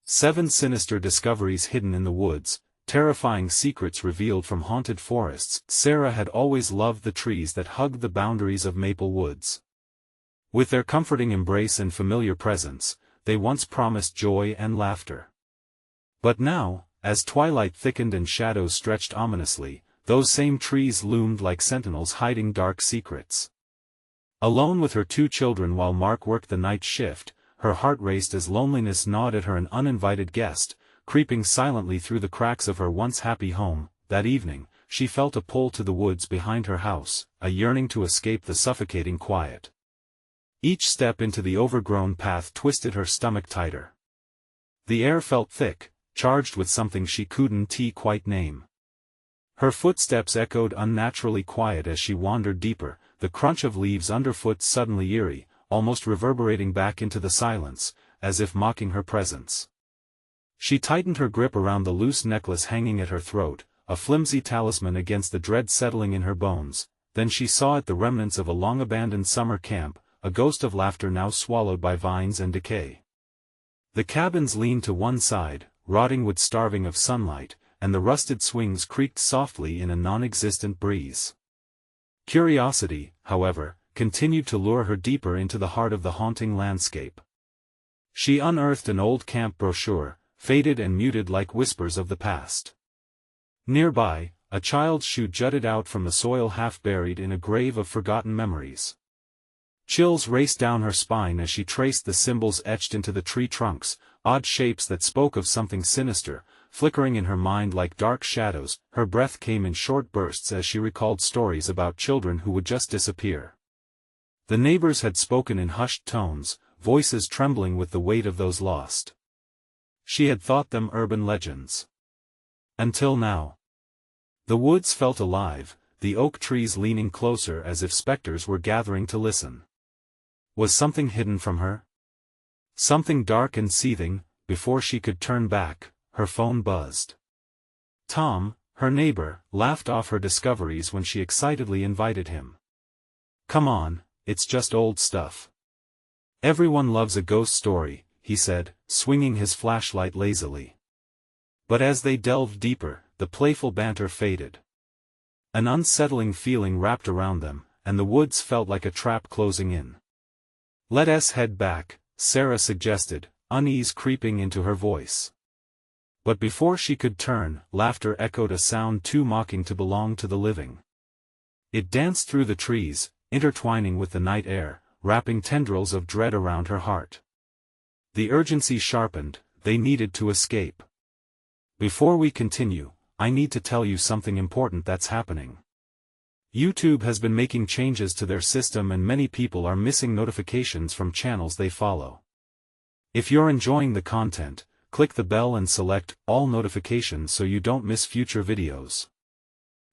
7 Sinister Discoveries Hidden in the Woods, Terrifying Secrets Revealed from Haunted Forests. Sarah had always loved the trees that hugged the boundaries of Maple Woods. With their comforting embrace and familiar presence, they once promised joy and laughter. But now, as twilight thickened and shadows stretched ominously, those same trees loomed like sentinels hiding dark secrets. Alone with her 2 children while Mark worked the night shift, her heart raced as loneliness gnawed at her, an uninvited guest, creeping silently through the cracks of her once happy home. That evening, she felt a pull to the woods behind her house, a yearning to escape the suffocating quiet. Each step into the overgrown path twisted her stomach tighter. The air felt thick, charged with something she couldn't quite name. Her footsteps echoed unnaturally quiet as she wandered deeper, the crunch of leaves underfoot suddenly eerie, almost reverberating back into the silence, as if mocking her presence. She tightened her grip around the loose necklace hanging at her throat, a flimsy talisman against the dread settling in her bones. Then she saw it, the remnants of a long-abandoned summer camp, a ghost of laughter now swallowed by vines and decay. The cabins leaned to one side, rotting wood starving of sunlight, and the rusted swings creaked softly in a non-existent breeze. Curiosity, however, continued to lure her deeper into the heart of the haunting landscape. She unearthed an old camp brochure, faded and muted like whispers of the past. Nearby, a child's shoe jutted out from the soil, half buried in a grave of forgotten memories. Chills raced down her spine as she traced the symbols etched into the tree trunks, odd shapes that spoke of something sinister, flickering in her mind like dark shadows. Her breath came in short bursts as she recalled stories about children who would just disappear. The neighbors had spoken in hushed tones, voices trembling with the weight of those lost. She had thought them urban legends. Until now. The woods felt alive, the oak trees leaning closer as if specters were gathering to listen. Was something hidden from her? Something dark and seething. Before she could turn back, her phone buzzed. Tom, her neighbor, laughed off her discoveries when she excitedly invited him. "Come on, it's just old stuff. Everyone loves a ghost story," he said, swinging his flashlight lazily. But as they delved deeper, the playful banter faded. An unsettling feeling wrapped around them, and the woods felt like a trap closing in. "Let's head back," Sarah suggested, unease creeping into her voice. But before she could turn, laughter echoed, a sound too mocking to belong to the living. It danced through the trees, intertwining with the night air, wrapping tendrils of dread around her heart. The urgency sharpened, they needed to escape. "Before we continue, I need to tell you something important that's happening. YouTube has been making changes to their system and many people are missing notifications from channels they follow. If you're enjoying the content, click the bell and select all notifications so you don't miss future videos.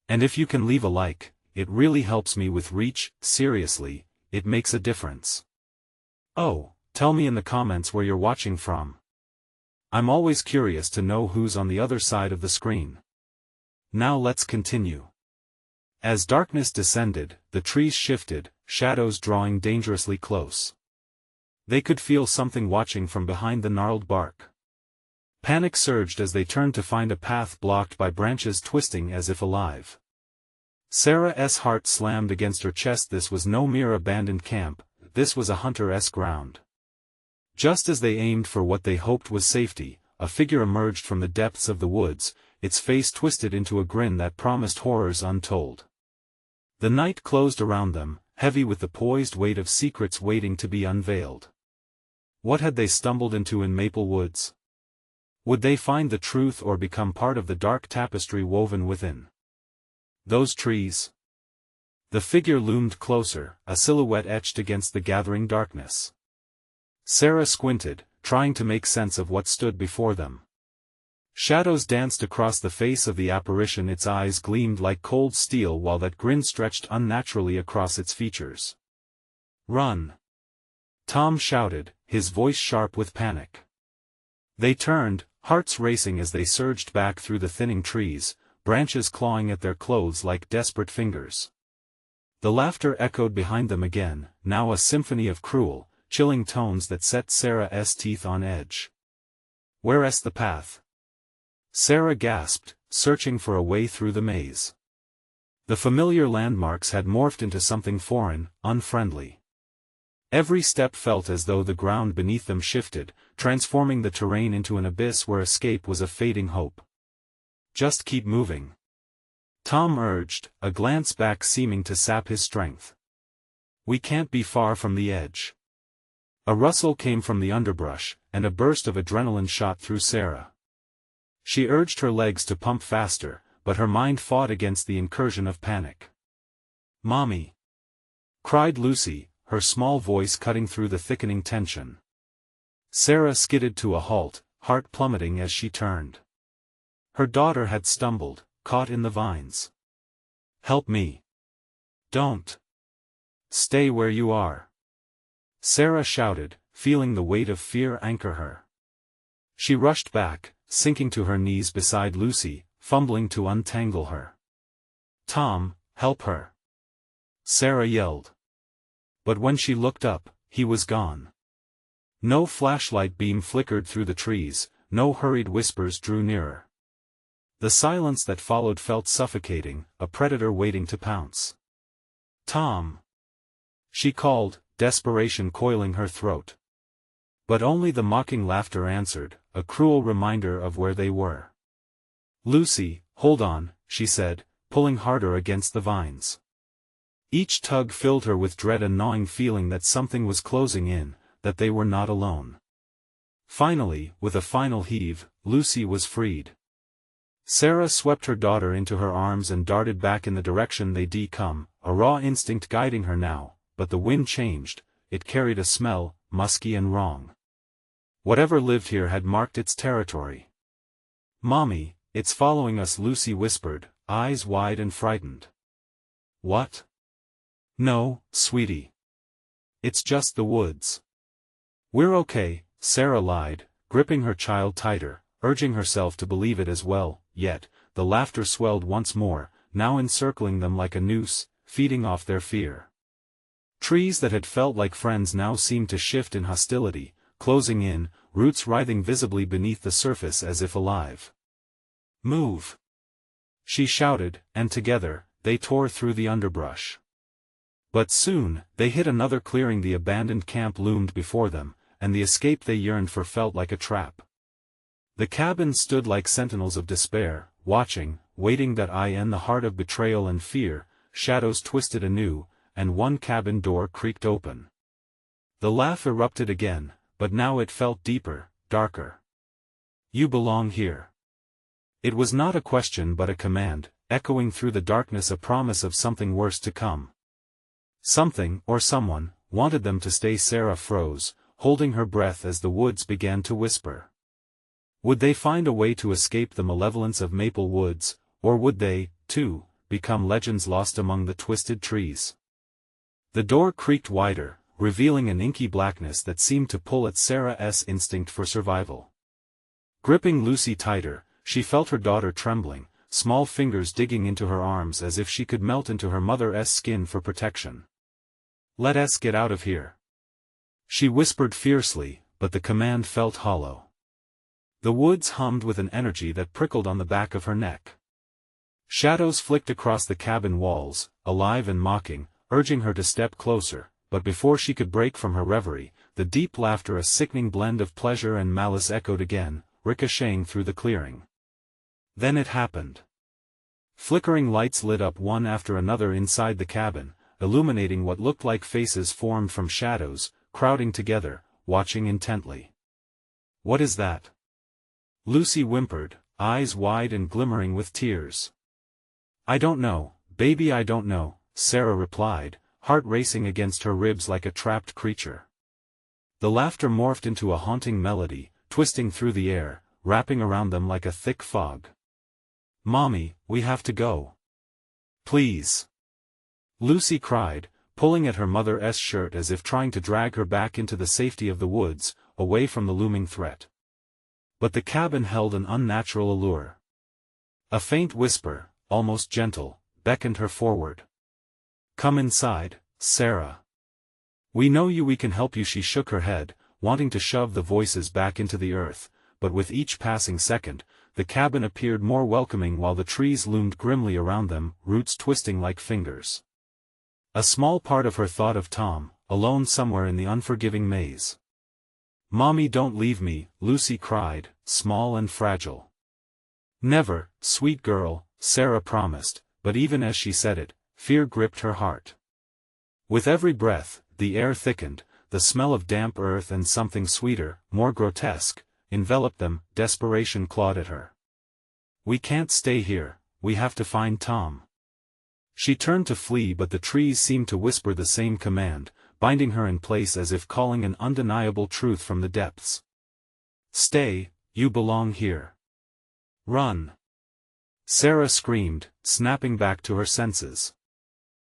And if you can leave a like, it really helps me with reach. Seriously, it makes a difference. Oh, tell me in the comments where you're watching from. I'm always curious to know who's on the other side of the screen. Now let's continue. As darkness descended, the trees shifted, shadows drawing dangerously close. They could feel something watching from behind the gnarled bark. Panic surged as they turned to find a path blocked by branches twisting as if alive. Sarah's heart slammed against her chest. This was no mere abandoned camp, this was a hunter-esque ground. Just as they aimed for what they hoped was safety, a figure emerged from the depths of the woods, its face twisted into a grin that promised horrors untold. The night closed around them, heavy with the poised weight of secrets waiting to be unveiled. What had they stumbled into in Maple Woods? Would they find the truth or become part of the dark tapestry woven within? Those trees. The figure loomed closer, a silhouette etched against the gathering darkness. Sarah squinted, trying to make sense of what stood before them. Shadows danced across the face of the apparition, its eyes gleamed like cold steel while that grin stretched unnaturally across its features. "Run!" Tom shouted, his voice sharp with panic. They turned, hearts racing as they surged back through the thinning trees, branches clawing at their clothes like desperate fingers. The laughter echoed behind them again, now a symphony of cruel, chilling tones that set Sarah's teeth on edge. Where's the path? Sarah gasped, searching for a way through the maze. The familiar landmarks had morphed into something foreign, unfriendly. Every step felt as though the ground beneath them shifted, transforming the terrain into an abyss where escape was a fading hope. Just keep moving, Tom urged, a glance back seeming to sap his strength. We can't be far from the edge. A rustle came from the underbrush, and a burst of adrenaline shot through Sarah. She urged her legs to pump faster, but her mind fought against the incursion of panic. "Mommy!" cried Lucy, her small voice cutting through the thickening tension. Sarah skidded to a halt, heart plummeting as she turned. Her daughter had stumbled, caught in the vines. "Help me!" "Don't! Stay where you are!" Sarah shouted, feeling the weight of fear anchor her. She rushed back, sinking to her knees beside Lucy, fumbling to untangle her. "Tom, help her!" Sarah yelled. But when she looked up, he was gone. No flashlight beam flickered through the trees, no hurried whispers drew nearer. The silence that followed felt suffocating, a predator waiting to pounce. "Tom!" she called, desperation coiling her throat. But only the mocking laughter answered, a cruel reminder of where they were. "Lucy, hold on," she said, pulling harder against the vines. Each tug filled her with dread, a gnawing feeling that something was closing in, that they were not alone. Finally, with a final heave, Lucy was freed. Sarah swept her daughter into her arms and darted back in the direction they'd come, a raw instinct guiding her now, but the wind changed, it carried a smell, musky and wrong. Whatever lived here had marked its territory. "Mommy, it's following us," Lucy whispered, eyes wide and frightened. "What?" "No, sweetie. It's just the woods." "We're okay," Sarah lied, gripping her child tighter, urging herself to believe it as well, yet, the laughter swelled once more, now encircling them like a noose, feeding off their fear. Trees that had felt like friends now seemed to shift in hostility, closing in, roots writhing visibly beneath the surface as if alive. "Move!" she shouted, and together, they tore through the underbrush. But soon, they hit another clearing. The abandoned camp loomed before them, and the escape they yearned for felt like a trap. The cabins stood like sentinels of despair, watching, waiting. That in the heart of betrayal and fear, shadows twisted anew, and one cabin door creaked open. The laugh erupted again, but now it felt deeper, darker. "You belong here." It was not a question but a command, echoing through the darkness, a promise of something worse to come. Something, or someone, wanted them to stay. Sarah froze, holding her breath as the woods began to whisper. Would they find a way to escape the malevolence of Maple Woods, or would they, too, become legends lost among the twisted trees? The door creaked wider, revealing an inky blackness that seemed to pull at Sarah's instinct for survival. Gripping Lucy tighter, she felt her daughter trembling, small fingers digging into her arms as if she could melt into her mother's skin for protection. "Let us get out of here," she whispered fiercely, but the command felt hollow. The woods hummed with an energy that prickled on the back of her neck. Shadows flicked across the cabin walls, alive and mocking, urging her to step closer, but before she could break from her reverie, the deep laughter, a sickening blend of pleasure and malice, echoed again, ricocheting through the clearing. Then it happened. Flickering lights lit up one after another inside the cabin, illuminating what looked like faces formed from shadows, crowding together, watching intently. "What is that?" Lucy whimpered, eyes wide and glimmering with tears. "I don't know, baby, I don't know," Sarah replied, heart racing against her ribs like a trapped creature. The laughter morphed into a haunting melody, twisting through the air, wrapping around them like a thick fog. "Mommy, we have to go. Please!" Lucy cried, pulling at her mother's shirt as if trying to drag her back into the safety of the woods, away from the looming threat. But the cabin held an unnatural allure. A faint whisper, almost gentle, beckoned her forward. "Come inside, Sarah. We know you, we can help you." She shook her head, wanting to shove the voices back into the earth, but with each passing second, the cabin appeared more welcoming while the trees loomed grimly around them, roots twisting like fingers. A small part of her thought of Tom, alone somewhere in the unforgiving maze. "Mommy, don't leave me," Lucy cried, small and fragile. "Never, sweet girl," Sarah promised, but even as she said it, fear gripped her heart. With every breath, the air thickened, the smell of damp earth and something sweeter, more grotesque, enveloped them. Desperation clawed at her. "We can't stay here, we have to find Tom." She turned to flee, but the trees seemed to whisper the same command, binding her in place as if calling an undeniable truth from the depths. "Stay, you belong here. Run!" Sarah screamed, snapping back to her senses.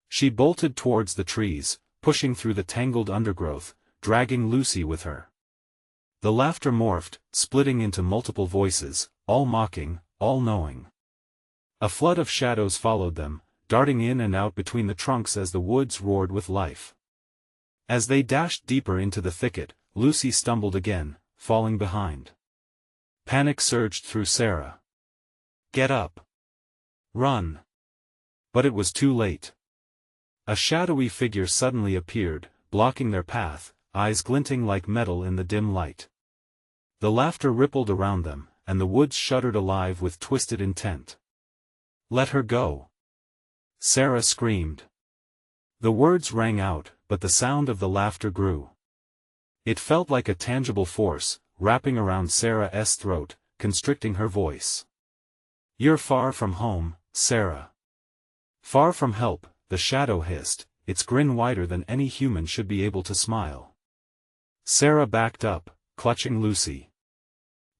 She bolted towards the trees, pushing through the tangled undergrowth, dragging Lucy with her. The laughter morphed, splitting into multiple voices, all mocking, all knowing. A flood of shadows followed them, darting in and out between the trunks as the woods roared with life. As they dashed deeper into the thicket, Lucy stumbled again, falling behind. Panic surged through Sarah. "Get up! Run!" But it was too late. A shadowy figure suddenly appeared, blocking their path, eyes glinting like metal in the dim light. The laughter rippled around them, and the woods shuddered alive with twisted intent. "Let her go!" Sarah screamed. The words rang out, but the sound of the laughter grew. It felt like a tangible force, wrapping around Sarah's throat, constricting her voice. "You're far from home, Sarah. Far from help," the shadow hissed, its grin wider than any human should be able to smile. Sarah backed up, clutching Lucy.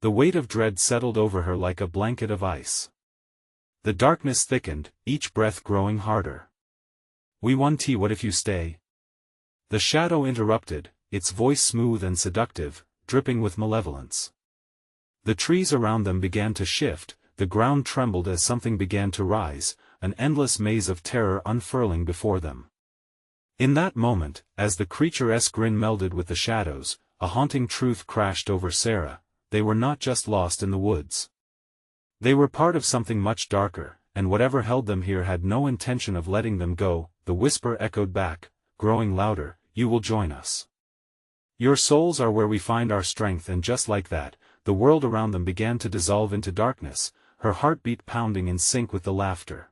The weight of dread settled over her like a blanket of ice. The darkness thickened, each breath growing harder. "We want tea, what if you stay?" The shadow interrupted, its voice smooth and seductive, dripping with malevolence. The trees around them began to shift, the ground trembled as something began to rise, an endless maze of terror unfurling before them. In that moment, as the creature's grin melded with the shadows, a haunting truth crashed over Sarah: they were not just lost in the woods. They were part of something much darker, and whatever held them here had no intention of letting them go. The whisper echoed back, growing louder, "You will join us. Your souls are where we find our strength." And just like that, the world around them began to dissolve into darkness, her heartbeat pounding in sync with the laughter.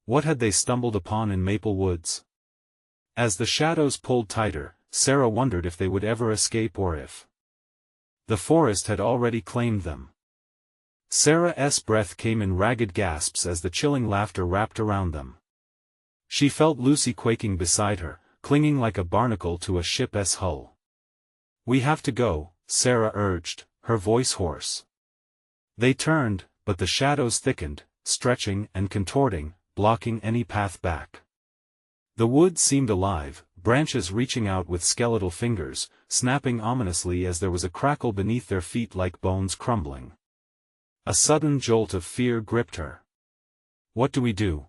What had they stumbled upon in Maple Woods? As the shadows pulled tighter, Sarah wondered if they would ever escape, or if the forest had already claimed them. Sarah's breath came in ragged gasps as the chilling laughter wrapped around them. She felt Lucy quaking beside her, clinging like a barnacle to a ship's hull. "We have to go," Sarah urged, her voice hoarse. They turned, but the shadows thickened, stretching and contorting, blocking any path back. The woods seemed alive, branches reaching out with skeletal fingers, snapping ominously as there was a crackle beneath their feet like bones crumbling. A sudden jolt of fear gripped her. "What do we do?"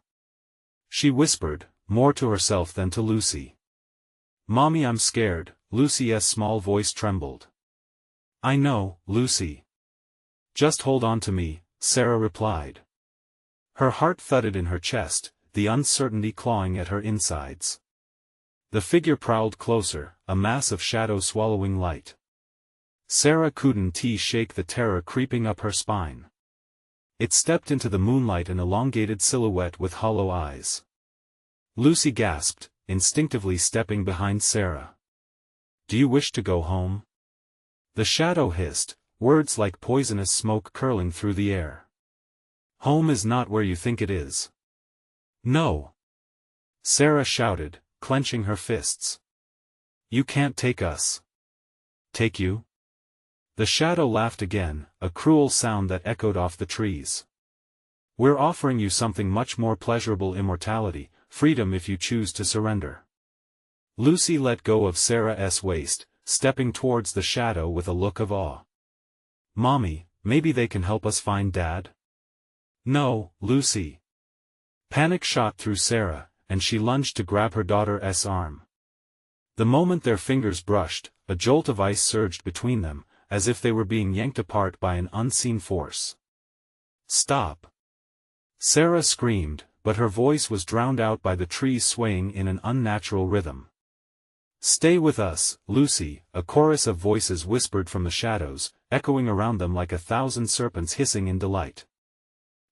she whispered, more to herself than to Lucy. "Mommy, I'm scared," Lucy's small voice trembled. "I know, Lucy. Just hold on to me," Sarah replied. Her heart thudded in her chest, the uncertainty clawing at her insides. The figure prowled closer, a mass of shadow swallowing light. Sarah couldn't shake the terror creeping up her spine. It stepped into the moonlight, an elongated silhouette with hollow eyes. Lucy gasped, instinctively stepping behind Sarah. "Do you wish to go home?" The shadow hissed, words like poisonous smoke curling through the air. "Home is not where you think it is." "No!" Sarah shouted, clenching her fists. "You can't take us." "Take you?" The shadow laughed again, a cruel sound that echoed off the trees. "We're offering you something much more pleasurable: immortality, freedom if you choose to surrender." Lucy let go of Sarah's waist, stepping towards the shadow with a look of awe. "Mommy, maybe they can help us find Dad?" "No, Lucy." Panic shot through Sarah, and she lunged to grab her daughter's arm. The moment their fingers brushed, a jolt of ice surged between them, as if they were being yanked apart by an unseen force. "Stop!" Sarah screamed, but her voice was drowned out by the trees swaying in an unnatural rhythm. "Stay with us, Lucy," a chorus of voices whispered from the shadows, echoing around them like 1,000 serpents hissing in delight.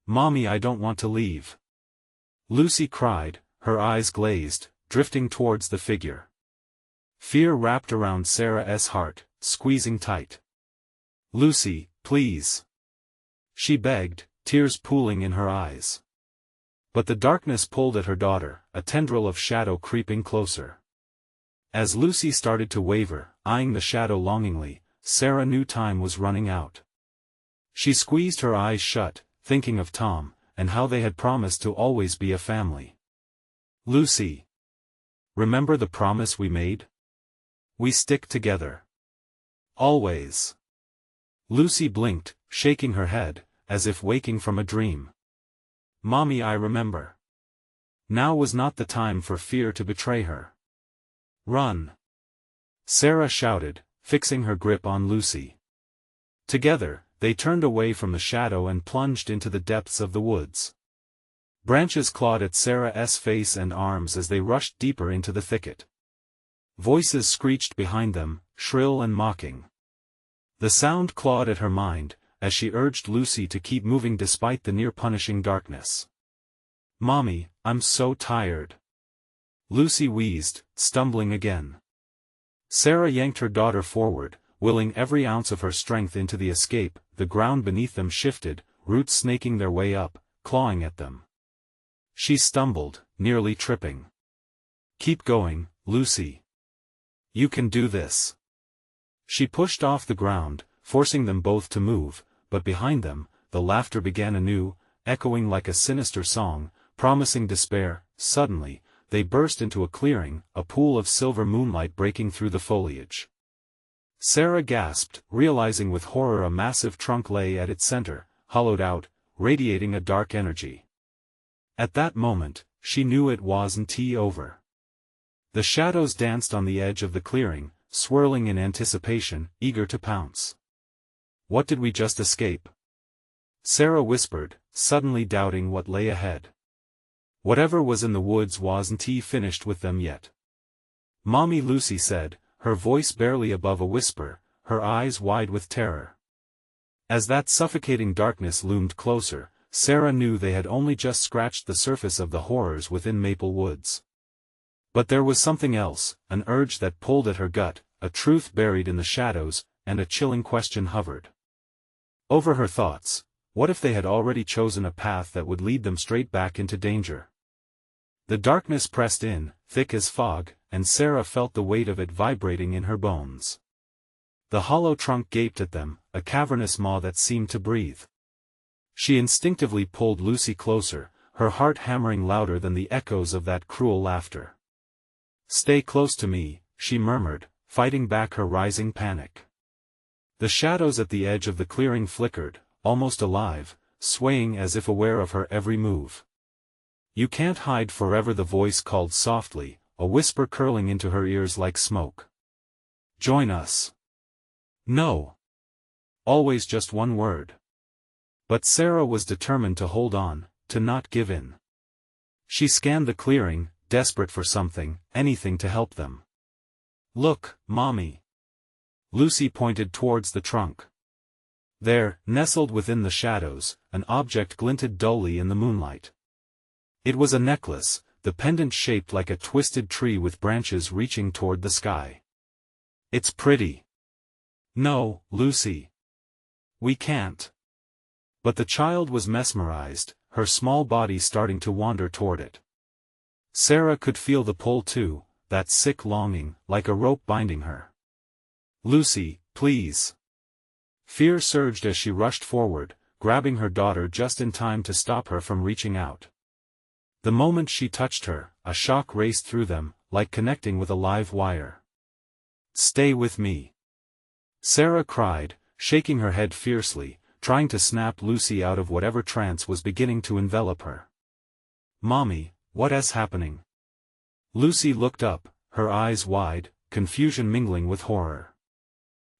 "Mommy, I don't want to leave," Lucy cried, her eyes glazed, drifting towards the figure. Fear wrapped around Sarah's heart, squeezing tight. "Lucy, please," she begged, tears pooling in her eyes. But the darkness pulled at her daughter, a tendril of shadow creeping closer. As Lucy started to waver, eyeing the shadow longingly, Sarah knew time was running out. She squeezed her eyes shut, thinking of Tom, and how they had promised to always be a family. "Lucy, remember the promise we made? We stick together. Always." Lucy blinked, shaking her head, as if waking from a dream. "Mommy, I remember." Now was not the time for fear to betray her. "Run!" Sarah shouted, fixing her grip on Lucy. Together, they turned away from the shadow and plunged into the depths of the woods. Branches clawed at Sarah's face and arms as they rushed deeper into the thicket. Voices screeched behind them, shrill and mocking. The sound clawed at her mind, as she urged Lucy to keep moving despite the near-punishing darkness. "Mommy, I'm so tired," Lucy wheezed, stumbling again. Sarah yanked her daughter forward, willing every ounce of her strength into the escape. The ground beneath them shifted, roots snaking their way up, clawing at them. She stumbled, nearly tripping. "Keep going, Lucy. You can do this." She pushed off the ground, forcing them both to move, but behind them, the laughter began anew, echoing like a sinister song, promising despair. Suddenly, they burst into a clearing, a pool of silver moonlight breaking through the foliage. Sarah gasped, realizing with horror a massive trunk lay at its center, hollowed out, radiating a dark energy. At that moment, she knew it wasn't over. The shadows danced on the edge of the clearing, swirling in anticipation, eager to pounce. "What did we just escape?" Sarah whispered, suddenly doubting what lay ahead. Whatever was in the woods wasn't finished with them yet. "Mommy," Lucy said, her voice barely above a whisper, her eyes wide with terror. As that suffocating darkness loomed closer, Sarah knew they had only just scratched the surface of the horrors within Maple Woods. But there was something else, an urge that pulled at her gut, a truth buried in the shadows, and a chilling question hovered over her thoughts. What if they had already chosen a path that would lead them straight back into danger? The darkness pressed in, thick as fog, and Sarah felt the weight of it vibrating in her bones. The hollow trunk gaped at them, a cavernous maw that seemed to breathe. She instinctively pulled Lucy closer, her heart hammering louder than the echoes of that cruel laughter. "Stay close to me," she murmured, fighting back her rising panic. The shadows at the edge of the clearing flickered, almost alive, swaying as if aware of her every move. "You can't hide forever," the voice called softly, a whisper curling into her ears like smoke. "Join us." "No." Always just one word. But Sarah was determined to hold on, to not give in. She scanned the clearing, desperate for something, anything to help them. "Look, Mommy." Lucy pointed towards the trunk. There, nestled within the shadows, an object glinted dully in the moonlight. It was a necklace, the pendant shaped like a twisted tree with branches reaching toward the sky. "It's pretty." "No, Lucy. We can't." But the child was mesmerized, her small body starting to wander toward it. Sarah could feel the pull too, that sick longing, like a rope binding her. "Lucy, please." Fear surged as she rushed forward, grabbing her daughter just in time to stop her from reaching out. The moment she touched her, a shock raced through them, like connecting with a live wire. "Stay with me," Sarah cried, shaking her head fiercely, trying to snap Lucy out of whatever trance was beginning to envelop her. "Mommy, what is happening?" Lucy looked up, her eyes wide, confusion mingling with horror.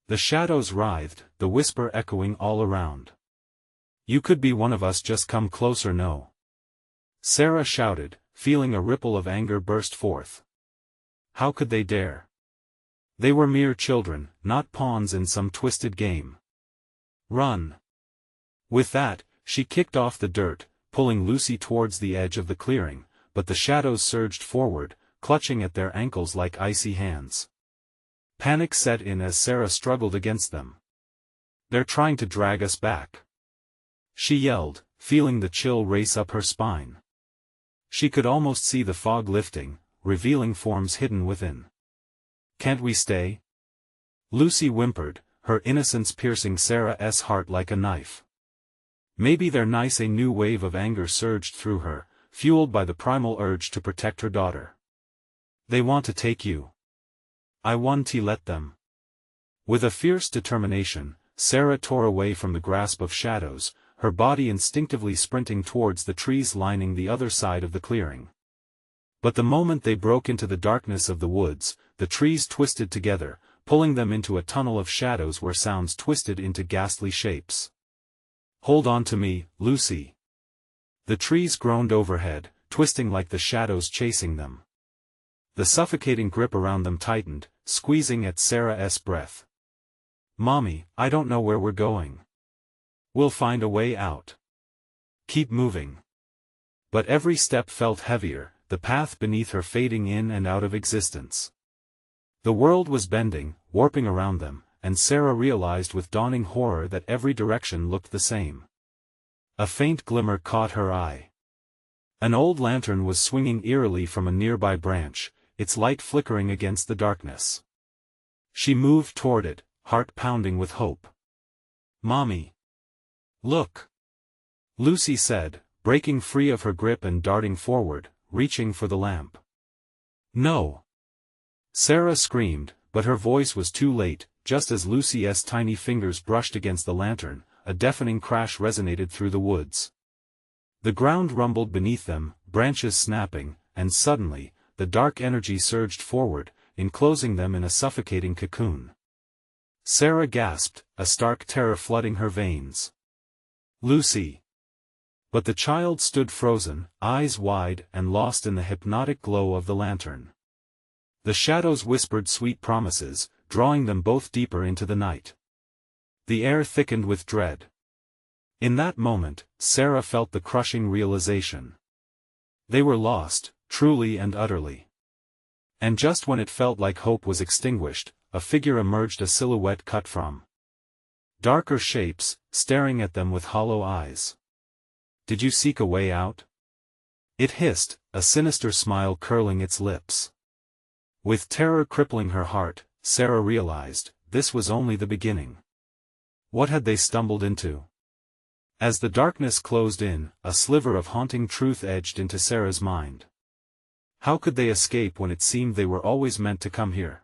The shadows writhed, the whisper echoing all around. "You could be one of us, just come closer." "No." Sarah shouted, feeling a ripple of anger burst forth. How could they dare? They were mere children, not pawns in some twisted game. "Run!" With that, she kicked off the dirt, pulling Lucy towards the edge of the clearing, but the shadows surged forward, clutching at their ankles like icy hands. Panic set in as Sarah struggled against them. "They're trying to drag us back," she yelled, feeling the chill race up her spine. She could almost see the fog lifting, revealing forms hidden within. "Can't we stay?" Lucy whimpered, her innocence piercing Sarah's heart like a knife. "Maybe they're nice." A new wave of anger surged through her, fueled by the primal urge to protect her daughter. "They want to take you. I won't let them." With a fierce determination, Sarah tore away from the grasp of shadows, her body instinctively sprinting towards the trees lining the other side of the clearing. But the moment they broke into the darkness of the woods, the trees twisted together, pulling them into a tunnel of shadows where sounds twisted into ghastly shapes. "Hold on to me, Lucy." The trees groaned overhead, twisting like the shadows chasing them. The suffocating grip around them tightened, squeezing at Sarah's breath. "Mommy, I don't know where we're going. We'll find a way out. Keep moving." But every step felt heavier, the path beneath her fading in and out of existence. The world was bending, warping around them, and Sarah realized with dawning horror that every direction looked the same. A faint glimmer caught her eye. An old lantern was swinging eerily from a nearby branch, its light flickering against the darkness. She moved toward it, heart pounding with hope. "Mommy! Look!" Lucy said, breaking free of her grip and darting forward, reaching for the lamp. "No!" Sarah screamed, but her voice was too late. Just as Lucy's tiny fingers brushed against the lantern, a deafening crash resonated through the woods. The ground rumbled beneath them, branches snapping, and suddenly, the dark energy surged forward, enclosing them in a suffocating cocoon. Sarah gasped, a stark terror flooding her veins. "Lucy!" But the child stood frozen, eyes wide and lost in the hypnotic glow of the lantern. The shadows whispered sweet promises, drawing them both deeper into the night. The air thickened with dread. In that moment, Sarah felt the crushing realization. They were lost, truly and utterly. And just when it felt like hope was extinguished, a figure emerged, a silhouette cut from darker shapes, staring at them with hollow eyes. "Did you seek a way out?" it hissed, a sinister smile curling its lips. With terror crippling her heart, Sarah realized, this was only the beginning. What had they stumbled into? As the darkness closed in, a sliver of haunting truth edged into Sarah's mind. How could they escape when it seemed they were always meant to come here?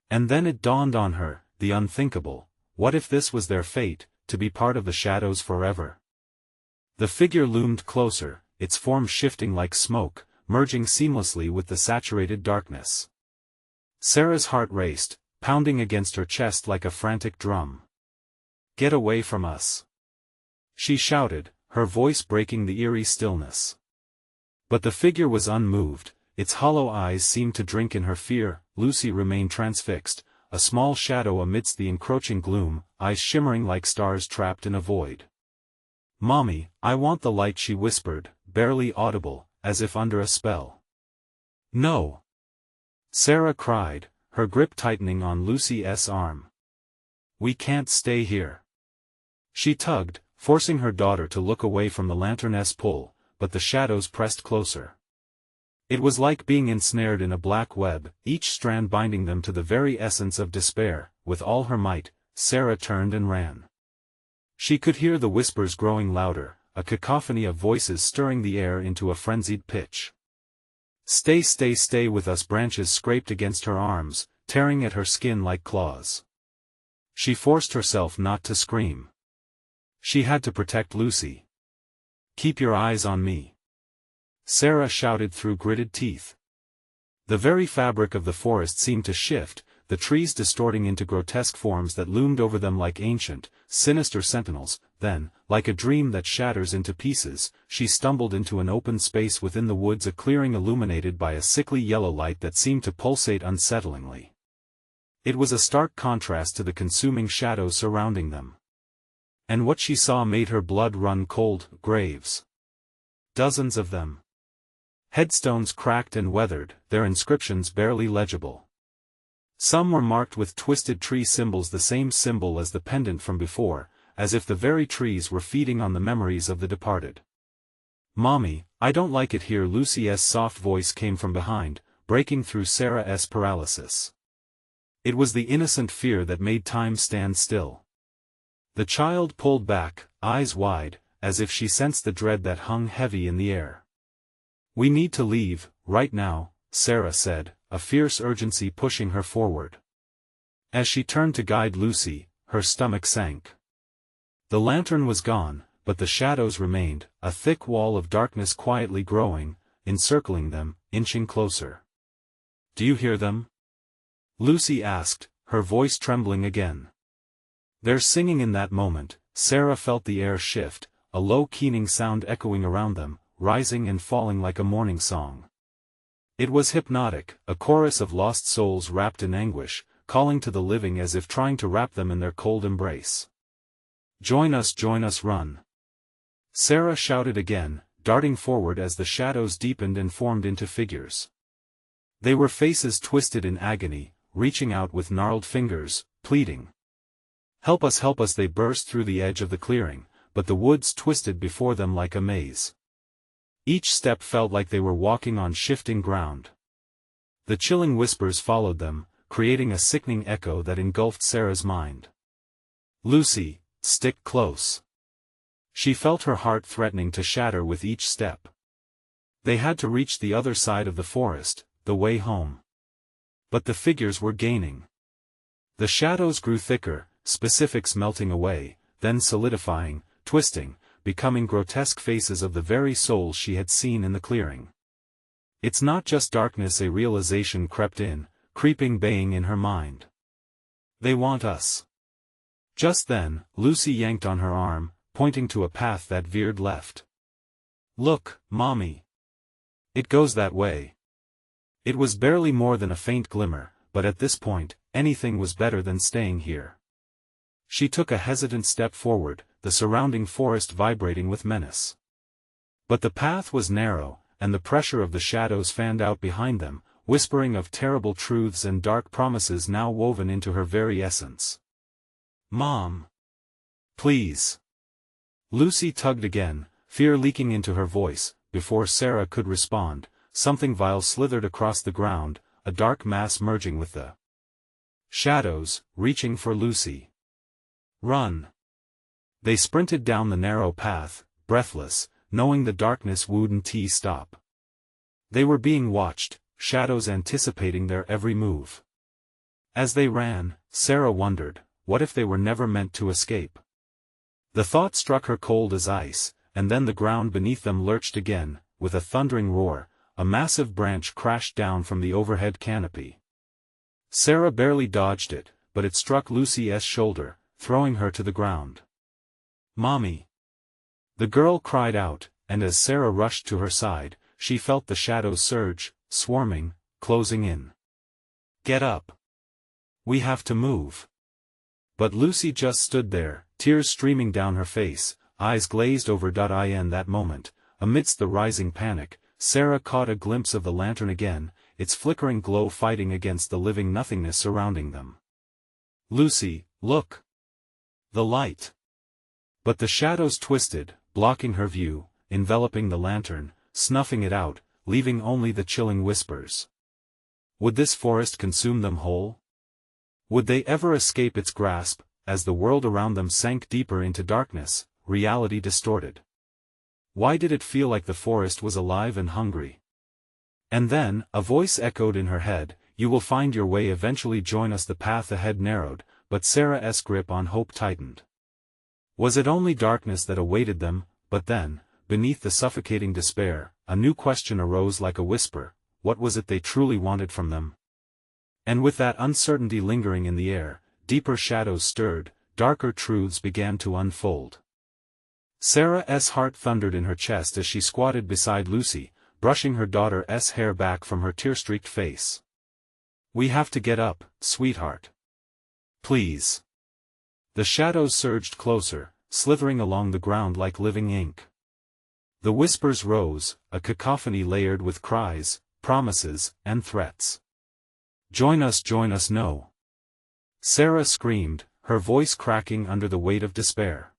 And then it dawned on her, the unthinkable. What if this was their fate, to be part of the shadows forever? The figure loomed closer, its form shifting like smoke, merging seamlessly with the saturated darkness. Sarah's heart raced, pounding against her chest like a frantic drum. "Get away from us!" she shouted, her voice breaking the eerie stillness. But the figure was unmoved, its hollow eyes seemed to drink in her fear. Lucy remained transfixed, a small shadow amidst the encroaching gloom, eyes shimmering like stars trapped in a void. "Mommy, I want the light," she whispered, barely audible, as if under a spell. "No!" Sarah cried, her grip tightening on Lucy's arm. "We can't stay here." She tugged, forcing her daughter to look away from the lantern's pull, but the shadows pressed closer. It was like being ensnared in a black web, each strand binding them to the very essence of despair. With all her might, Sarah turned and ran. She could hear the whispers growing louder, a cacophony of voices stirring the air into a frenzied pitch. "Stay, stay, stay with us!" Branches scraped against her arms, tearing at her skin like claws. She forced herself not to scream. She had to protect Lucy. "Keep your eyes on me," Sarah shouted through gritted teeth. The very fabric of the forest seemed to shift, the trees distorting into grotesque forms that loomed over them like ancient, sinister sentinels. Then, like a dream that shatters into pieces, she stumbled into an open space within the woods, a clearing illuminated by a sickly yellow light that seemed to pulsate unsettlingly. It was a stark contrast to the consuming shadows surrounding them. And what she saw made her blood run cold. Graves. Dozens of them. Headstones cracked and weathered, their inscriptions barely legible. Some were marked with twisted tree symbols, the same symbol as the pendant from before, as if the very trees were feeding on the memories of the departed. "Mommy, I don't like it here." Lucy's soft voice came from behind, breaking through Sarah's paralysis. It was the innocent fear that made time stand still. The child pulled back, eyes wide, as if she sensed the dread that hung heavy in the air. "We need to leave, right now," Sarah said, a fierce urgency pushing her forward. As she turned to guide Lucy, her stomach sank. The lantern was gone, but the shadows remained, a thick wall of darkness quietly growing, encircling them, inching closer. "Do you hear them?" Lucy asked, her voice trembling again. "They're singing." In that moment, Sarah felt the air shift, a low keening sound echoing around them, rising and falling like a morning song. It was hypnotic, a chorus of lost souls wrapped in anguish, calling to the living as if trying to wrap them in their cold embrace. Join us, run!" Sarah shouted again, darting forward as the shadows deepened and formed into figures. They were faces twisted in agony, reaching out with gnarled fingers, pleading. Help us!" They burst through the edge of the clearing, but the woods twisted before them like a maze. Each step felt like they were walking on shifting ground. The chilling whispers followed them, creating a sickening echo that engulfed Sarah's mind. "Lucy, stick close." She felt her heart threatening to shatter with each step. They had to reach the other side of the forest, the way home. But the figures were gaining. The shadows grew thicker, specifics melting away, then solidifying, twisting, becoming grotesque faces of the very souls she had seen in the clearing. "It's not just darkness," a realization crept in, creeping, baying in her mind. "They want us." Just then, Lucy yanked on her arm, pointing to a path that veered left. "Look, Mommy. It goes that way." It was barely more than a faint glimmer, but at this point, anything was better than staying here. She took a hesitant step forward, the surrounding forest vibrating with menace. But the path was narrow, and the pressure of the shadows fanned out behind them, whispering of terrible truths and dark promises now woven into her very essence. "Mom. Please." Lucy tugged again, fear leaking into her voice. Before Sarah could respond, something vile slithered across the ground, a dark mass merging with the shadows, reaching for Lucy. "Run!" They sprinted down the narrow path, breathless, knowing the darkness wouldn't stop. They were being watched, shadows anticipating their every move. As they ran, Sarah wondered, what if they were never meant to escape? The thought struck her cold as ice, and then the ground beneath them lurched again, with a thundering roar. A massive branch crashed down from the overhead canopy. Sarah barely dodged it, but it struck Lucy's shoulder, throwing her to the ground. "Mommy!" The girl cried out, and as Sarah rushed to her side, she felt the shadows surge, swarming, closing in. "Get up! We have to move!" But Lucy just stood there, tears streaming down her face, eyes glazed over. In that moment, amidst the rising panic, Sarah caught a glimpse of the lantern again, its flickering glow fighting against the living nothingness surrounding them. "Lucy, look! The light!" But the shadows twisted, blocking her view, enveloping the lantern, snuffing it out, leaving only the chilling whispers. Would this forest consume them whole? Would they ever escape its grasp? As the world around them sank deeper into darkness, reality distorted. Why did it feel like the forest was alive and hungry? And then, a voice echoed in her head, "You will find your way eventually, join us." The path ahead narrowed, but Sarah's grip on hope tightened. Was it only darkness that awaited them? But then, beneath the suffocating despair, a new question arose like a whisper: what was it they truly wanted from them? And with that uncertainty lingering in the air, deeper shadows stirred, darker truths began to unfold. Sarah's heart thundered in her chest as she squatted beside Lucy, brushing her daughter's hair back from her tear-streaked face. "We have to get up, sweetheart. Please." The shadows surged closer, slithering along the ground like living ink. The whispers rose, a cacophony layered with cries, promises, and threats. Join us, no." Sarah screamed, her voice cracking under the weight of despair.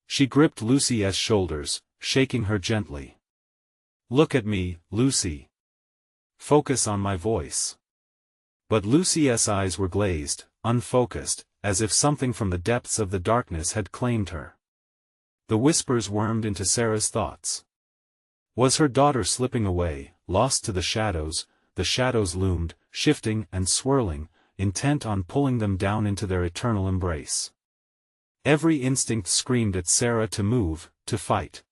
She gripped Lucy's shoulders, shaking her gently. "Look at me, Lucy. Focus on my voice." But Lucy's eyes were glazed, unfocused, as if something from the depths of the darkness had claimed her. The whispers wormed into Sarah's thoughts. Was her daughter slipping away, lost to the shadows? The shadows loomed, shifting and swirling, intent on pulling them down into their eternal embrace. Every instinct screamed at Sarah to move, to fight.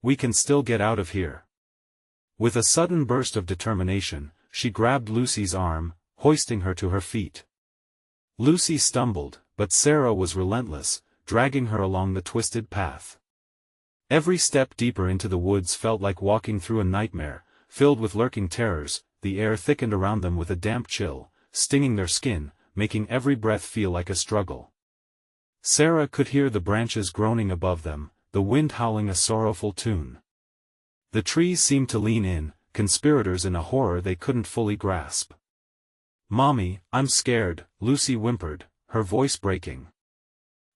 "We can still get out of here." With a sudden burst of determination, she grabbed Lucy's arm, hoisting her to her feet. Lucy stumbled, but Sarah was relentless, dragging her along the twisted path. Every step deeper into the woods felt like walking through a nightmare, filled with lurking terrors. The air thickened around them with a damp chill, stinging their skin, making every breath feel like a struggle. Sarah could hear the branches groaning above them, the wind howling a sorrowful tune. The trees seemed to lean in, conspirators in a horror they couldn't fully grasp. "Mommy, I'm scared," Lucy whimpered, her voice breaking.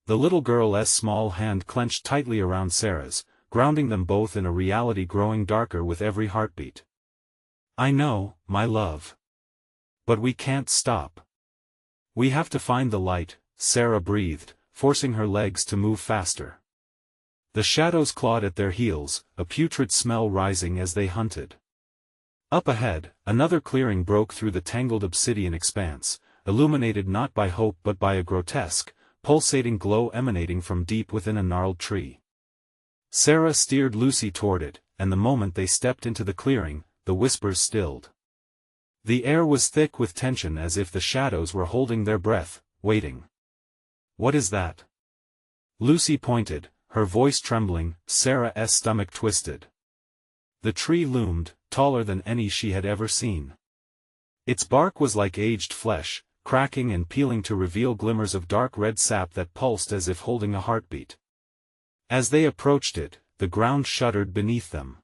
The little girl's small hand clenched tightly around Sarah's, grounding them both in a reality growing darker with every heartbeat. "I know, my love. But we can't stop. We have to find the light," Sarah breathed, forcing her legs to move faster. The shadows clawed at their heels, a putrid smell rising as they hunted. Up ahead, another clearing broke through the tangled obsidian expanse, illuminated not by hope but by a grotesque, pulsating glow emanating from deep within a gnarled tree. Sarah steered Lucy toward it, and the moment they stepped into the clearing, the whispers stilled. The air was thick with tension as if the shadows were holding their breath, waiting. "What is that?" Lucy pointed, her voice trembling. Sarah's stomach twisted. The tree loomed, taller than any she had ever seen. Its bark was like aged flesh, cracking and peeling to reveal glimmers of dark red sap that pulsed as if holding a heartbeat. As they approached it, the ground shuddered beneath them.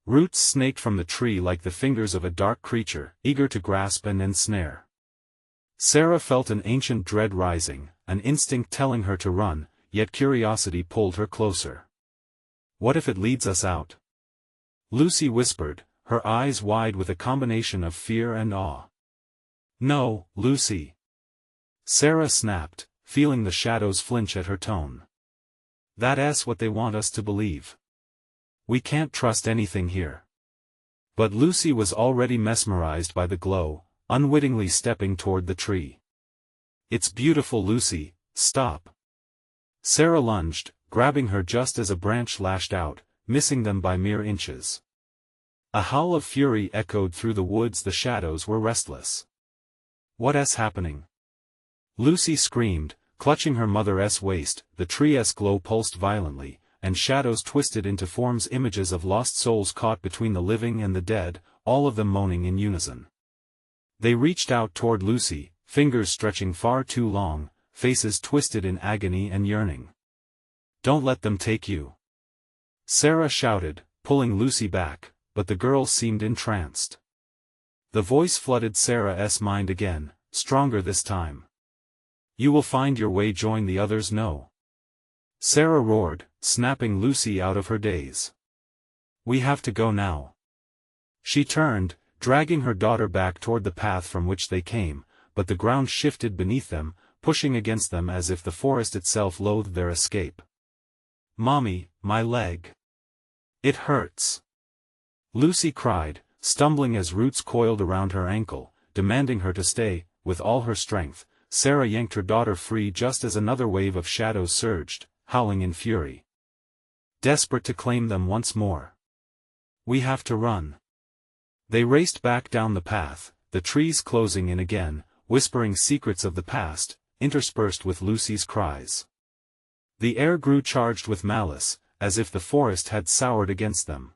Roots snaked from the tree like the fingers of a dark creature, eager to grasp and ensnare. Sarah felt an ancient dread rising, an instinct telling her to run, yet curiosity pulled her closer. "What if it leads us out?" Lucy whispered, her eyes wide with a combination of fear and awe. "No, Lucy." Sarah snapped, feeling the shadows flinch at her tone. "That's what they want us to believe. We can't trust anything here." But Lucy was already mesmerized by the glow, unwittingly stepping toward the tree. "It's beautiful, Lucy, stop." Sarah lunged, grabbing her just as a branch lashed out, missing them by mere inches. A howl of fury echoed through the woods. The shadows were restless. "What's happening?" Lucy screamed, clutching her mother's waist. The tree's glow pulsed violently, and shadows twisted into forms, images of lost souls caught between the living and the dead, all of them moaning in unison. They reached out toward Lucy, fingers stretching far too long, faces twisted in agony and yearning. "Don't let them take you!" Sarah shouted, pulling Lucy back, but the girl seemed entranced. The voice flooded Sarah's mind again, stronger this time. "You will find your way, join the others, no." Sarah roared, snapping Lucy out of her daze. "We have to go now." She turned, dragging her daughter back toward the path from which they came, but the ground shifted beneath them, pushing against them as if the forest itself loathed their escape. "Mommy, my leg. It hurts." Lucy cried, stumbling as roots coiled around her ankle, demanding her to stay. With all her strength, Sarah yanked her daughter free just as another wave of shadows surged, howling in fury. Desperate to claim them once more. "We have to run." They raced back down the path, the trees closing in again, whispering secrets of the past, interspersed with Lucy's cries. The air grew charged with malice, as if the forest had soured against them.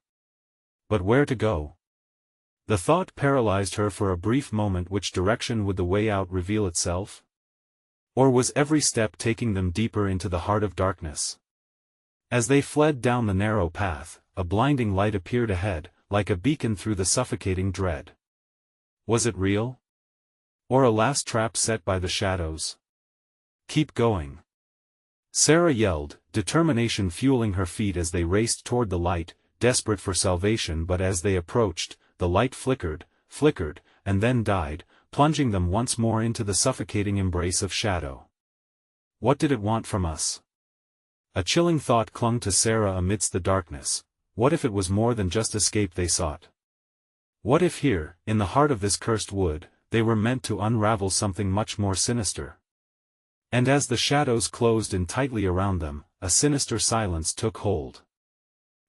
But where to go? The thought paralyzed her for a brief moment. Which direction would the way out reveal itself? Or was every step taking them deeper into the heart of darkness? As they fled down the narrow path, a blinding light appeared ahead, like a beacon through the suffocating dread. Was it real? Or a last trap set by the shadows? Keep going. Sarah yelled, determination fueling her feet as they raced toward the light, desperate for salvation. But as they approached, the light flickered, and then died, plunging them once more into the suffocating embrace of shadow. What did it want from us? A chilling thought clung to Sarah amidst the darkness. What if it was more than just escape they sought? What if here, in the heart of this cursed wood, they were meant to unravel something much more sinister? And as the shadows closed in tightly around them, a sinister silence took hold.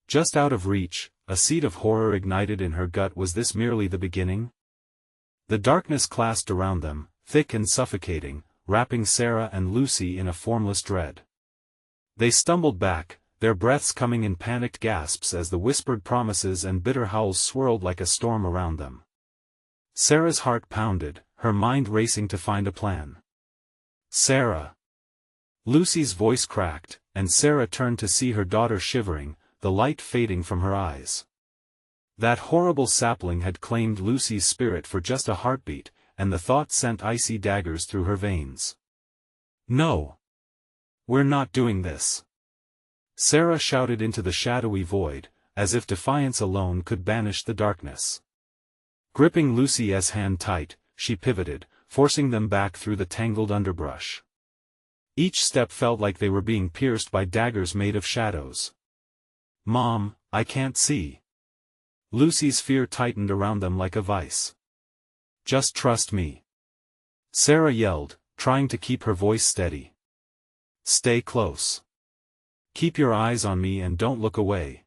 Just out of reach, a seed of horror ignited in her gut. Was this merely the beginning? The darkness clasped around them, thick and suffocating, wrapping Sarah and Lucy in a formless dread. They stumbled back, their breaths coming in panicked gasps as the whispered promises and bitter howls swirled like a storm around them. Sarah's heart pounded, her mind racing to find a plan. Sarah! Lucy's voice cracked, and Sarah turned to see her daughter shivering, the light fading from her eyes. That horrible sapling had claimed Lucy's spirit for just a heartbeat, and the thought sent icy daggers through her veins. No! We're not doing this! Sarah shouted into the shadowy void, as if defiance alone could banish the darkness. Gripping Lucy's hand tight, she pivoted, forcing them back through the tangled underbrush. Each step felt like they were being pierced by daggers made of shadows. Mom, I can't see. Lucy's fear tightened around them like a vice. Just trust me. Sarah yelled, trying to keep her voice steady. Stay close. Keep your eyes on me and don't look away.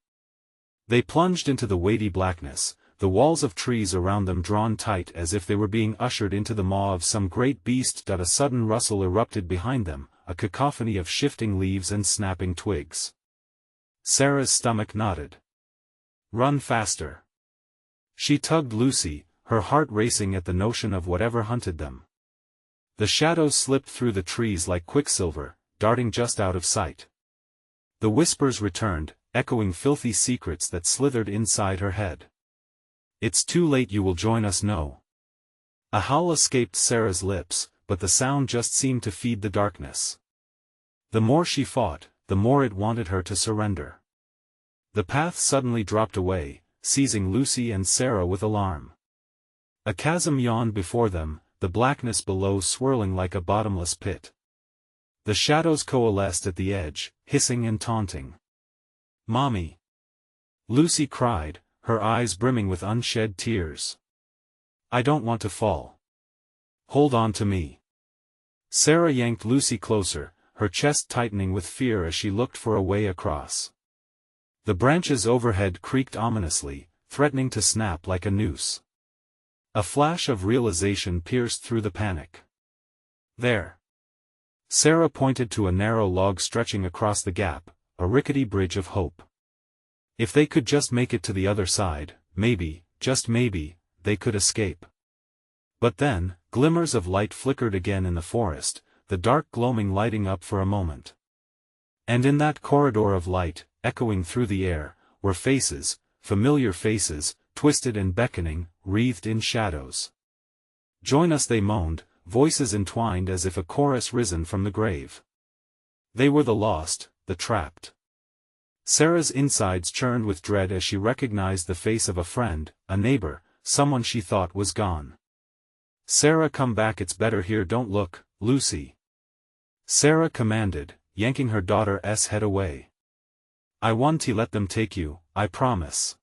They plunged into the weighty blackness, the walls of trees around them drawn tight as if they were being ushered into the maw of some great beast. A sudden rustle erupted behind them, a cacophony of shifting leaves and snapping twigs. Sarah's stomach knotted. Run faster. She tugged Lucy, her heart racing at the notion of whatever hunted them. The shadows slipped through the trees like quicksilver, darting just out of sight. The whispers returned, echoing filthy secrets that slithered inside her head. It's too late. You will join us. No. A howl escaped Sarah's lips, but the sound just seemed to feed the darkness. The more she fought, the more it wanted her to surrender. The path suddenly dropped away, seizing Lucy and Sarah with alarm. A chasm yawned before them, the blackness below swirling like a bottomless pit. The shadows coalesced at the edge, hissing and taunting. Mommy! Lucy cried, her eyes brimming with unshed tears. I don't want to fall. Hold on to me. Sarah yanked Lucy closer, her chest tightening with fear as she looked for a way across. The branches overhead creaked ominously, threatening to snap like a noose. A flash of realization pierced through the panic. There! Sarah pointed to a narrow log stretching across the gap, a rickety bridge of hope. If they could just make it to the other side, maybe, just maybe, they could escape. But then, glimmers of light flickered again in the forest, the dark gloaming lighting up for a moment. And in that corridor of light, echoing through the air, were faces, familiar faces, twisted and beckoning, wreathed in shadows. Join us, they moaned, voices entwined as if a chorus risen from the grave. They were the lost, the trapped. Sarah's insides churned with dread as she recognized the face of a friend, a neighbor, someone she thought was gone. Sarah, come back, it's better here. Don't look, Lucy. Sarah commanded, yanking her daughter's head away. I won't let them take you, I promise.